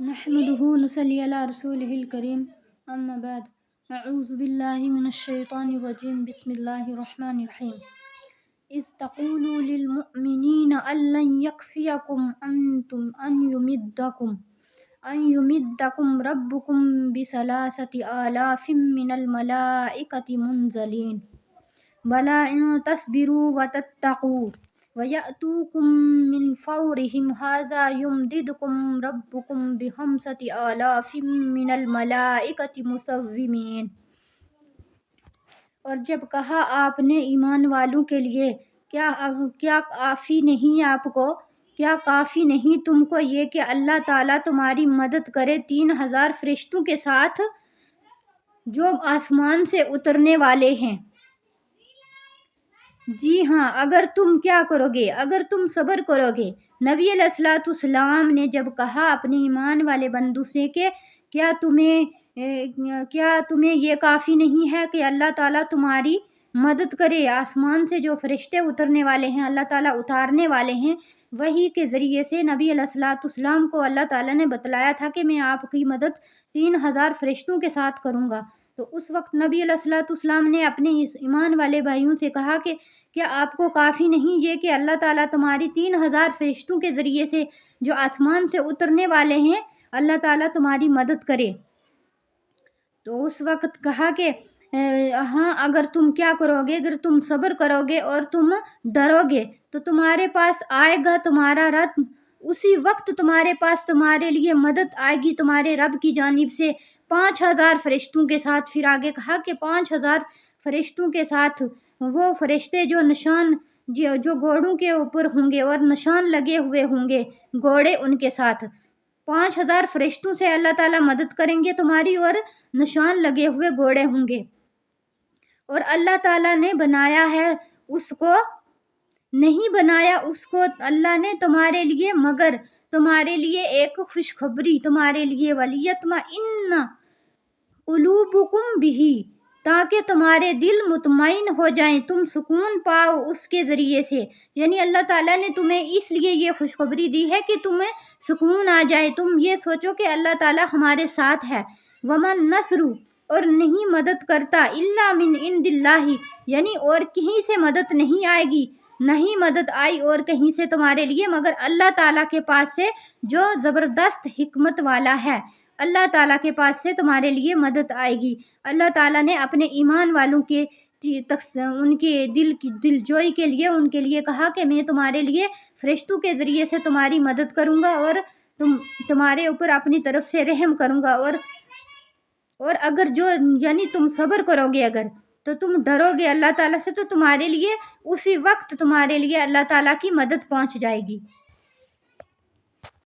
نحمده ونصلي على رسوله الكريم اما بعد اعوذ بالله من الشيطان الرجيم بسم الله الرحمن الرحيم اذ تقولوا للمؤمنين ان لن يكفيكم ان يمدكم ربكم بثلاثة آلاف من الملائكة منزلين بلى إن تصبروا وتتقوا ويأتوكم من فورهم هذا يمددكم ربكم بخمسة آلاف من الملائكة مسومين۔ اور جب کہا آپ نے ایمان والوں کے لیے کیا کافی نہیں آپ کو، کیا کافی نہیں تم کو یہ کہ اللہ تعالیٰ تمہاری مدد کرے 3000 فرشتوں کے ساتھ جو آسمان سے اترنے والے ہیں۔ جی ہاں، اگر تم کیا کرو گے، اگر تم صبر کرو گے۔ نبی علیہ الصلوۃ والسلام نے جب کہا اپنے ایمان والے بندوں سے کہ کیا تمہیں یہ کافی نہیں ہے کہ اللہ تعالیٰ تمہاری مدد کرے، آسمان سے جو فرشتے اترنے والے ہیں اللہ تعالیٰ اتارنے والے ہیں، وحی کے ذریعے سے نبی علیہ الصلوۃ والسلام کو اللہ تعالیٰ نے بتلایا تھا کہ میں آپ کی مدد 3000 فرشتوں کے ساتھ کروں گا۔ تو اس وقت نبی علیہ الصلوۃ والسلام نے اپنے اس ایمان والے بھائیوں سے کہا کہ کیا آپ کو کافی نہیں یہ کہ اللہ تعالیٰ تمہاری 3000 فرشتوں کے ذریعے سے جو آسمان سے اترنے والے ہیں اللہ تعالیٰ تمہاری مدد کرے۔ تو اس وقت کہا کہ ہاں، اگر تم کیا کرو گے، اگر تم صبر کرو گے اور تم ڈرو گے تو تمہارے پاس آئے گا تمہارا رب، اسی وقت تمہارے پاس تمہارے لیے مدد آئے گی تمہارے رب کی جانب سے 5000 فرشتوں کے ساتھ۔ پھر آگے کہا کہ 5000 فرشتوں کے ساتھ وہ فرشتے جو گھوڑوں کے اوپر ہوں گے اور نشان لگے ہوئے ہوں گے گھوڑے ان کے ساتھ، 5000 فرشتوں سے اللہ تعالیٰ مدد کریں گے تمہاری اور نشان لگے ہوئے گھوڑے ہوں گے۔ اور اللہ تعالیٰ نے بنایا ہے اس کو، نہیں بنایا اس کو اللہ نے تمہارے لیے مگر تمہارے لیے ایک خوشخبری، تمہارے لیے وَلِيَطْمَئِنَّ قُلُوبُكُمْ بِهِ، تاکہ تمہارے دل مطمئن ہو جائیں، تم سکون پاؤ اس کے ذریعے سے۔ یعنی اللہ تعالیٰ نے تمہیں اس لیے یہ خوشخبری دی ہے کہ تمہیں سکون آ جائے، تم یہ سوچو کہ اللہ تعالیٰ ہمارے ساتھ ہے۔ وَمَا النَّصْرُ، اور نہیں مدد کرتا إِلَّا مِنْ عِنْدِ اللَّهِ، یعنی اور کہیں سے مدد نہیں آئے گی، نہیں مدد آئی اور کہیں سے تمہارے لیے مگر اللہ تعالیٰ کے پاس سے جو زبردست حکمت والا ہے۔ اللہ تعالیٰ کے پاس سے تمہارے لیے مدد آئے گی۔ اللہ تعالیٰ نے اپنے ایمان والوں کے ان کے دل جوئی کے لیے ان کے لیے کہا کہ میں تمہارے لیے فرشتوں کے ذریعے سے تمہاری مدد کروں گا اور تمہارے اوپر اپنی طرف سے رحم کروں گا، اور اگر یعنی تم صبر کرو گے، اگر تو تم ڈرو گے اللہ تعالیٰ سے تو تمہارے لیے اسی وقت تمہارے لیے اللہ تعالیٰ کی مدد پہنچ جائے گی۔